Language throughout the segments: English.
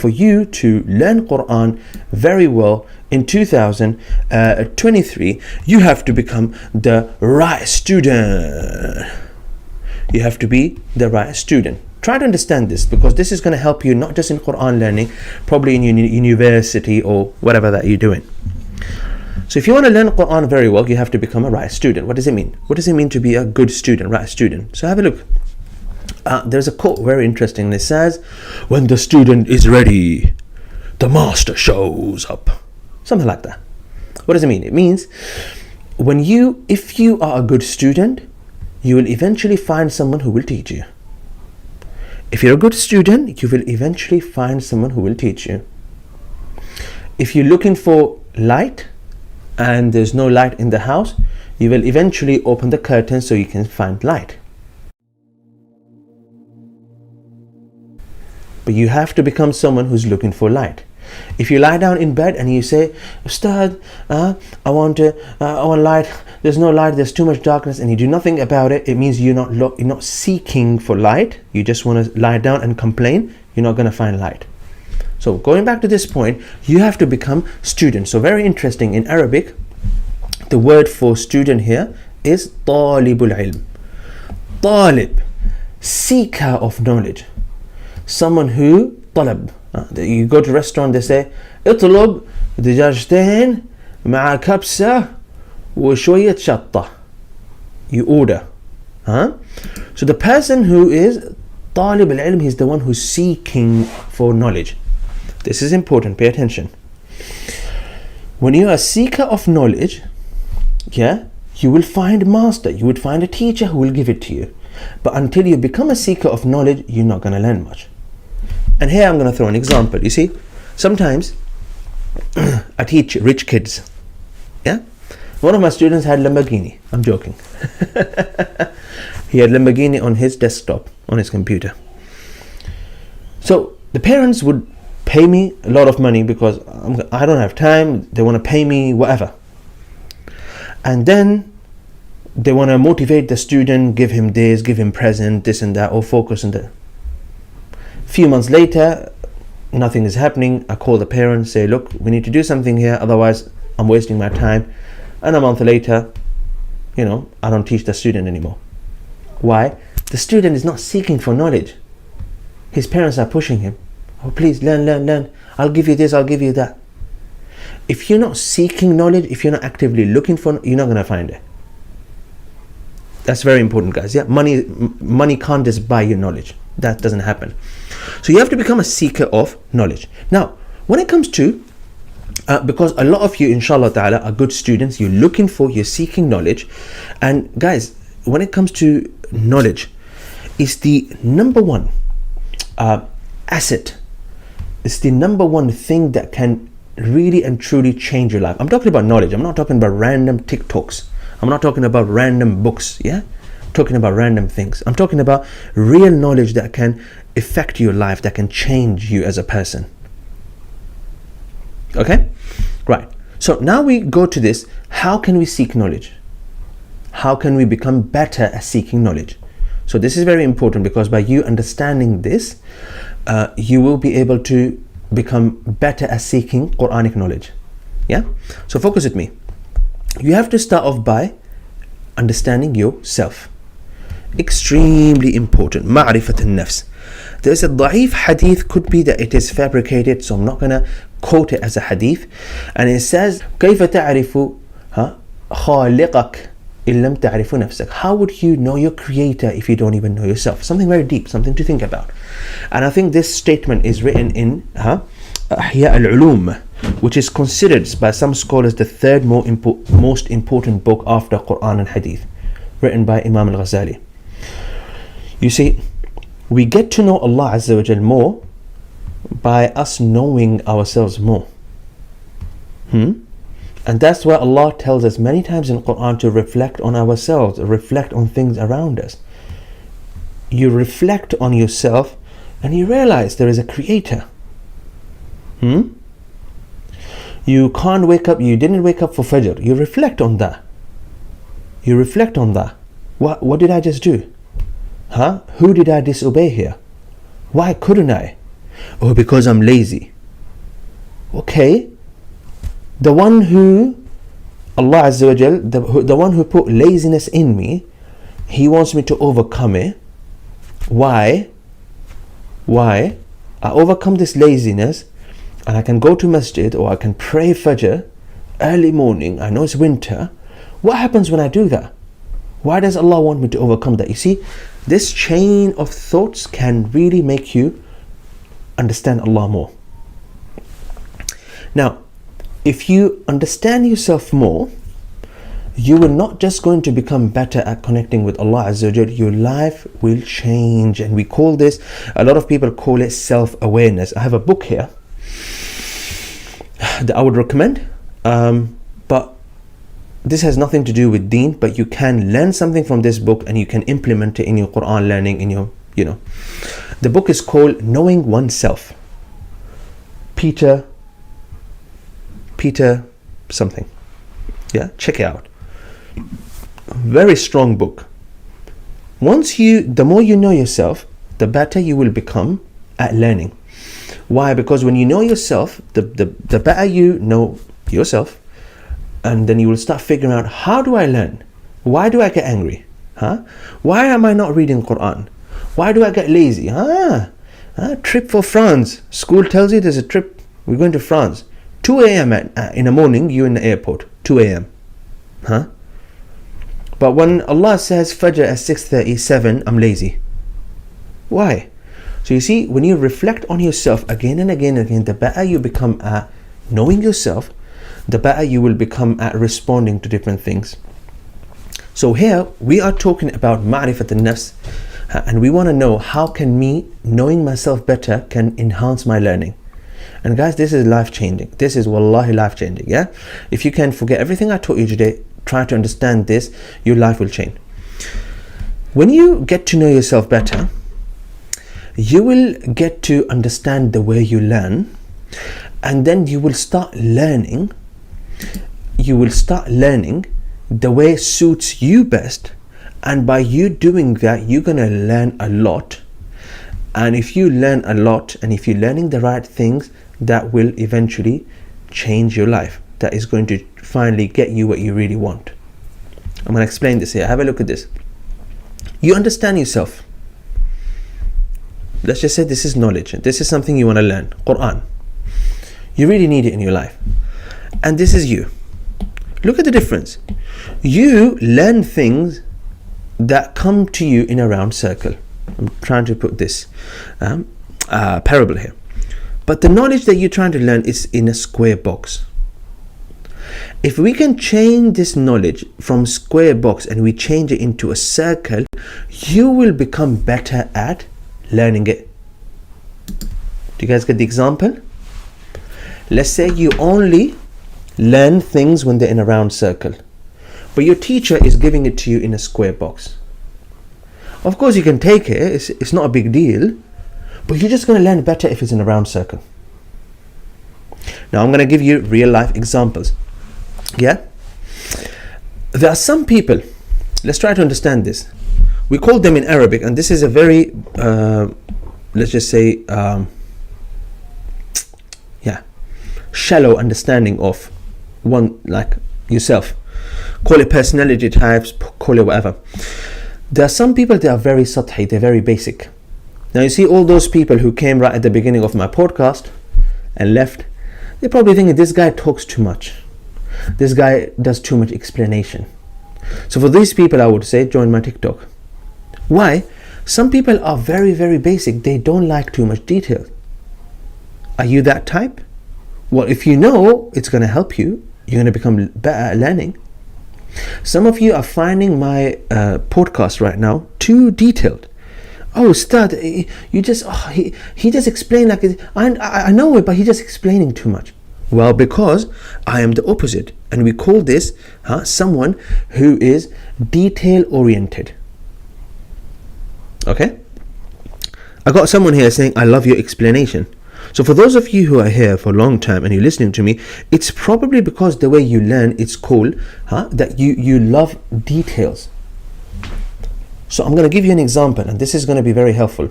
For you to learn Quran very well in 2023, you have to become the right student. You have to be the right student. Try to understand this, because this is going to help you not just in Quran learning, probably in your university or whatever that you're doing. So if you want to learn Quran very well, you have to become a right student. What does it mean? What does it mean to be a good student, right student? So have a look. There's a quote very interesting. It says, when the student is ready, the master shows up. Something like that. What does it mean? It means if you are a good student, you will eventually find someone who will teach you. If you're a good student, you will eventually find someone who will teach you. If you're looking for light and there's no light in the house, you will eventually open the curtain so you can find light. But you have to become someone who's looking for light. If you lie down in bed and you say, Ustad, I want light, there's no light, there's too much darkness, and you do nothing about it, it means you're not seeking for light. You just want to lie down and complain. You're not going to find light. So going back to this point, you have to become student. So very interesting, in Arabic, the word for student here is talibul ilm. Talib, seeker of knowledge. Someone who طلب. You go to a restaurant, they say اطلب دجاجتين مع كبسة وشوية شطة. You order. So the person who is طالب العلم, he's the one who's seeking for knowledge. This is important, pay attention. When you are a seeker of knowledge, you will find a master, you would find a teacher who will give it to you. But until you become a seeker of knowledge, you're not going to learn much. And here I'm going to throw an example. You see, sometimes I teach rich kids. One of my students had Lamborghini. I'm joking. He had Lamborghini on his desktop, on his computer. So the parents would pay me a lot of money because I don't have time. They want to pay me whatever. And then they want to motivate the student, give him this, give him present, this and that, or focus on that. Few months later, nothing is happening. I call the parents, say, look, we need to do something here, otherwise I'm wasting my time. And a month later, I don't teach the student anymore. Why? The student is not seeking for knowledge. His parents are pushing him. Oh, please learn. I'll give you this, I'll give you that. If you're not seeking knowledge, if you're not actively looking for, you're not going to find it. That's very important, guys. Money can't just buy your knowledge. That doesn't happen. So you have to become a seeker of knowledge. Now, when it comes to, because a lot of you, inshallah ta'ala, are good students, you're seeking knowledge. And guys, when it comes to knowledge, it's the number one asset. It's the number one thing that can really and truly change your life. I'm talking about knowledge. I'm not talking about random TikToks. I'm not talking about random books. I'm talking about random things. I'm talking about real knowledge that can affect your life, that can change you as a person. Okay? Right. So now we go to this. How can we seek knowledge? How can we become better at seeking knowledge? So this is very important, because by you understanding this, you will be able to become better at seeking Quranic knowledge. So focus with me. You have to start off by understanding yourself. Extremely important. Ma'rifat al-nafs. There's a da'if hadith, could be that it is fabricated, so I'm not going to quote it as a hadith. And it says, كيف تعرف خالقك إن لم تعرف نفسك? How would you know your creator if you don't even know yourself? Something very deep, something to think about. And I think this statement is written in Ihya al-Ulum, which is considered by some scholars the third most important book after Quran and Hadith, written by Imaam al-Ghazali. You see, we get to know Allah Azza wa Jal more by us knowing ourselves more. And that's why Allah tells us many times in Quran to reflect on ourselves, reflect on things around us. You reflect on yourself and you realize there is a creator. You can't wake up, you didn't wake up for Fajr. You reflect on that. What did I just do? Who did I disobey here? Why couldn't I? or because I'm lazy. Okay, the one who, Allah Azza wa Jal, the one who put laziness in me, He wants me to overcome it. Why? I overcome this laziness and I can go to masjid, or I can pray Fajr early morning. I know it's winter. What happens when I do that? Why does Allah want me to overcome that? You see, this chain of thoughts can really make you understand Allah more. Now, if you understand yourself more, you will not just going to become better at connecting with Allah Azza wa Jal, your life will change. And we call this, a lot of people call it self-awareness. I have a book here that I would recommend, but this has nothing to do with deen, but you can learn something from this book and you can implement it in your Quran learning, in your, the book is called Knowing Oneself. Peter something. Yeah, check it out. Very strong book. The more you know yourself, the better you will become at learning. Why? Because when you know yourself, the better you know yourself, and then you will start figuring out, how do I learn? Why do I get angry? Why am I not reading Quran? Why do I get lazy? Trip for France. School tells you there's a trip. We're going to France. 2 a.m. in the morning, you're in the airport. 2 a.m. But when Allah says Fajr at 6:37, I'm lazy. Why? So you see, when you reflect on yourself again and again and again, the better you become at knowing yourself, the better you will become at responding to different things. So here we are talking about ma'rifat an-nafs, and we want to know how can me knowing myself better can enhance my learning. And guys, this is life-changing. This is wallahi life-changing. Yeah, if you can forget everything I taught you today, try to understand this, your life will change. When you get to know yourself better, you will get to understand the way you learn, and then you will start learning. You will start learning the way suits you best, and by you doing that, you're gonna learn a lot. And if you learn a lot, and if you're learning the right things, that will eventually change your life. That is going to finally get you what you really want. I'm going to explain this here. Have a look at this. You understand yourself. Let's just say this is knowledge. This is something you want to learn. Quran. You really need it in your life. And this is you. Look at the difference. You learn things that come to you in a round circle. I'm trying to put this parable here. But the knowledge that you're trying to learn is in a square box. If we can change this knowledge from square box and we change it into a circle, you will become better at learning it. Do you guys get the example? Let's say you only learn things when they're in a round circle, but your teacher is giving it to you in a square box. Of course you can take it, it's not a big deal, but you're just going to learn better if it's in a round circle. Now I'm going to give you real life examples. Yeah, there are some people, let's try to understand this. We call them in Arabic, and this is a very let's just say shallow understanding of one, like yourself. Call it personality types, call it whatever. There are some people that are very sathi, they're very basic. Now you see all those people who came right at the beginning of my podcast and left, they're probably thinking, this guy talks too much. This guy does too much explanation. So for these people, I would say, join my TikTok. Why? Some people are very, very basic. They don't like too much detail. Are you that type? Well, if you know it's going to help you, you're going to become better at learning. Some of you are finding my podcast right now too detailed. Oh, Ustad, you just, he just explained like it. I know it, but he's just explaining too much. Well, because I am the opposite, and we call this someone who is detail oriented. Okay? I got someone here saying, I love your explanation. So for those of you who are here for a long time and you're listening to me, it's probably because the way you learn, it's cool, that you love details. So I'm going to give you an example, and this is going to be very helpful.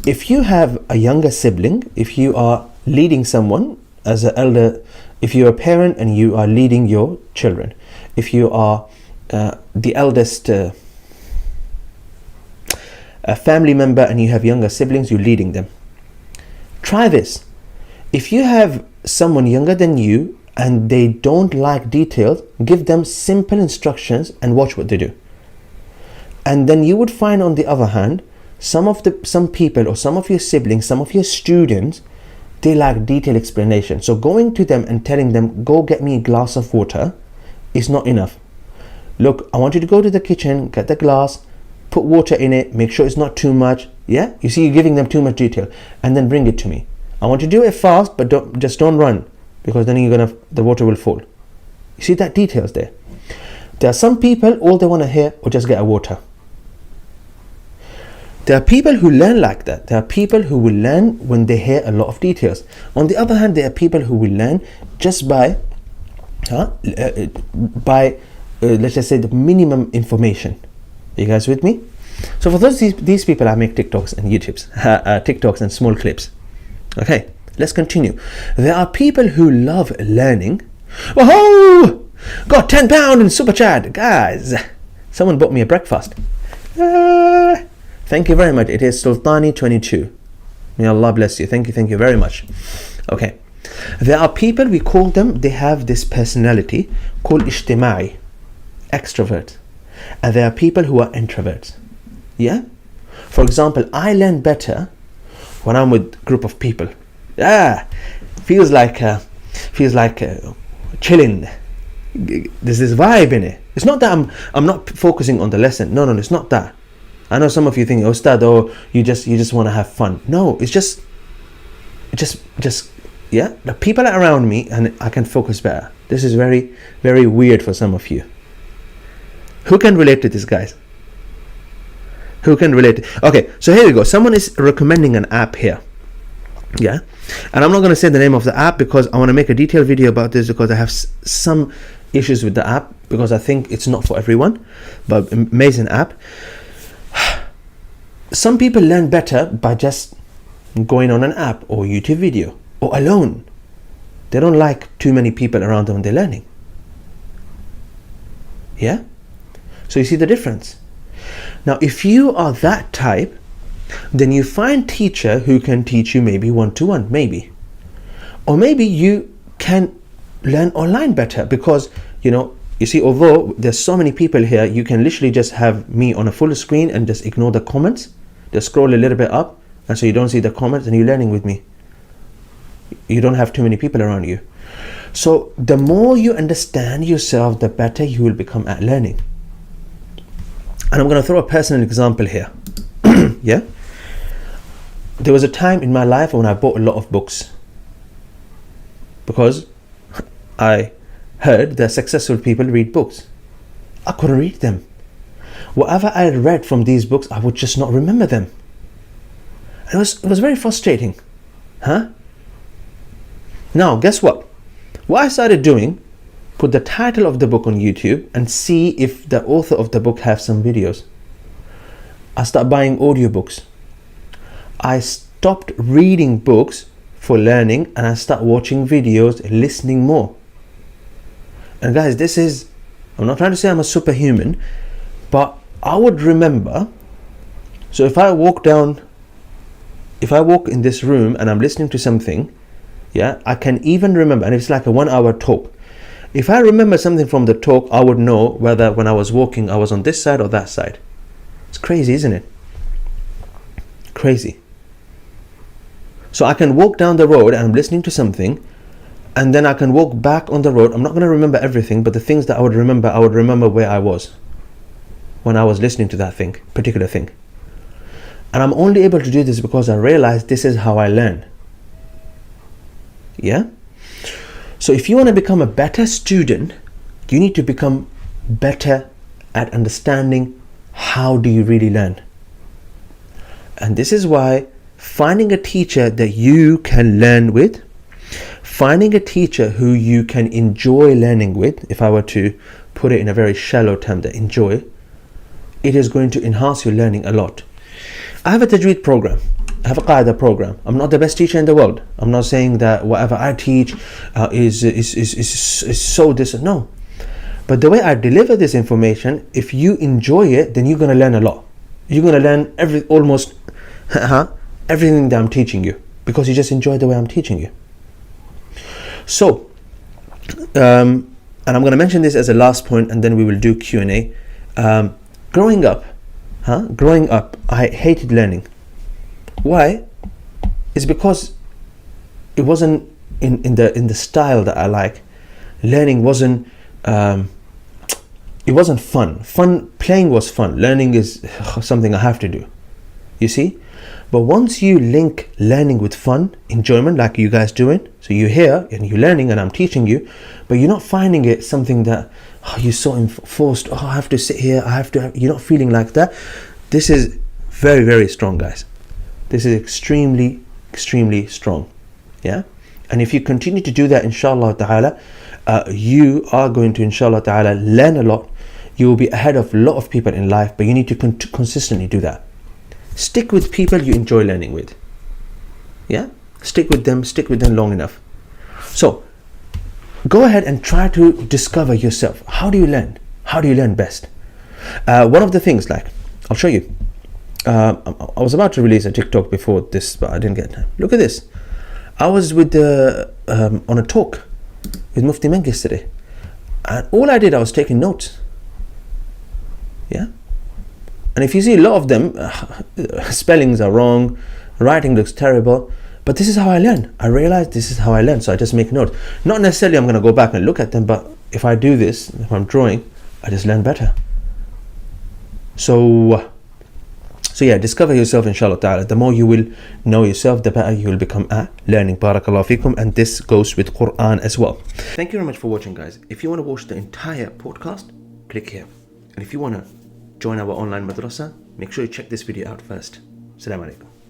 if you have a younger sibling, if you are leading someone as an elder, if you're a parent and you are leading your children, if you are the eldest a family member and you have younger siblings, you're leading them. Try this. If you have someone younger than you and they don't like details, give them simple instructions and watch what they do. And then you would find, on the other hand, some people or some of your siblings, some of your students, they like detailed explanation. So going to them and telling them, go get me a glass of water, is not enough. Look, I want you to go to the kitchen, get the glass, put water in it, make sure it's not too much. Yeah, you see, you're giving them too much detail, and then bring it to me. I want you to do it fast, but don't run, because then the water will fall. You see that details there. There are some people, all they want to hear or just get a water. There are people who learn like that. There are people who will learn when they hear a lot of details. On the other hand, there are people who will learn just by let's just say the minimum information. Are you guys with me? So for these people, I make TikToks and TikToks and small clips. Okay, let's continue. There are people who love learning. Whoa! Got £10 in super chat, guys. Someone bought me a breakfast. Thank you very much. It is Sultani22. May Allah bless you. Thank you very much. Okay. There are people, we call them, they have this personality called ijtimai, extrovert. And there are people who are introverts. Yeah? For example, I learn better when I'm with a group of people. Feels like chilling. There's this vibe in it. It's not that I'm not focusing on the lesson. No, it's not that. I know some of you think, Ustad, you just want to have fun. No, it's just yeah, the people are around me and I can focus better. This is very, very weird for some of you. Who can relate to this, guys? Who can relate? Okay, so here we go. Someone is recommending an app here. Yeah, and I'm not going to say the name of the app because I want to make a detailed video about this, because I have some issues with the app, because I think it's not for everyone, but amazing app. Some people learn better by just going on an app or YouTube video or alone. They don't like too many people around them when they're learning. Yeah? So you see the difference. Now, if you are that type, then you find teacher who can teach you maybe one-to-one, maybe. Or maybe you can learn online better, because, you see, although there's so many people here, you can literally just have me on a full screen and just ignore the comments. Just scroll a little bit up, and so you don't see the comments, and you're learning with me. You don't have too many people around you. So the more you understand yourself, the better you will become at learning. And I'm going to throw a personal example here. Yeah? There was a time in my life when I bought a lot of books, because I heard that successful people read books. I couldn't read them. Whatever I read from these books, I would just not remember them. It was very frustrating. Now, guess what? What I started doing, put the title of the book on YouTube and see if the author of the book has some videos. I started buying audiobooks. I stopped reading books for learning, and I started watching videos, listening more. And guys, I'm not trying to say I'm a superhuman, but I would remember. So if I walk in this room and I'm listening to something, yeah, I can even remember, and it's like a 1 hour talk. If I remember something from the talk, I would know whether when I was walking, I was on this side or that side. It's crazy, isn't it? Crazy. So I can walk down the road and I'm listening to something, and then I can walk back on the road. I'm not going to remember everything, but the things that I would remember where I was when I was listening to that particular thing. And I'm only able to do this because I realized this is how I learn. Yeah? So if you want to become a better student, you need to become better at understanding how do you really learn. And this is why finding a teacher that you can learn with, finding a teacher who you can enjoy learning with, if I were to put it in a very shallow term, that enjoy, it is going to enhance your learning a lot. I have a Tajweed program. I have a qaida program. I'm not the best teacher in the world. I'm not saying that whatever I teach is so this. No. But the way I deliver this information, if you enjoy it, then you're going to learn a lot. You're going to learn almost everything that I'm teaching you, because you just enjoy the way I'm teaching you. So, and I'm going to mention this as a last point, and then we will do Q&A. Growing up, I hated learning. Why? It's because it wasn't in the style that I like. Learning wasn't it wasn't fun. Playing was fun. Learning is something I have to do. You see? But once you link learning with fun, enjoyment, like you guys doing, so you're here and you're learning and I'm teaching you, but you're not finding it something that you're so enforced. I have to sit here. You're not feeling like that. This is very, very strong, guys. This is extremely, extremely strong. Yeah. And if you continue to do that, inshallah ta'ala, you are going to, inshallah ta'ala, learn a lot. You will be ahead of a lot of people in life, but you need to consistently do that. Stick with people you enjoy learning with. Yeah? Stick with them long enough. So, go ahead and try to discover yourself. How do you learn? How do you learn best? One of the things, like, I'll show you. I was about to release a TikTok before this, but I didn't get time. Look at this. I was with on a talk with Mufti Menk yesterday, and all I did, I was taking notes. Yeah. And if you see a lot of them, spellings are wrong, writing looks terrible, but this is how I learn. I realize this is how I learn, so I just make notes. Not necessarily I'm going to go back and look at them, but if I do this, if I'm drawing, I just learn better. So yeah, discover yourself, inshallah ta'ala. The more you will know yourself, the better you will become at learning. Barakallahu feekum. And this goes with Quran as well. Thank you very much for watching, guys. If you want to watch the entire podcast, click here. And if you want to join our online madrasa, make sure you check this video out first. Assalamu alaikum.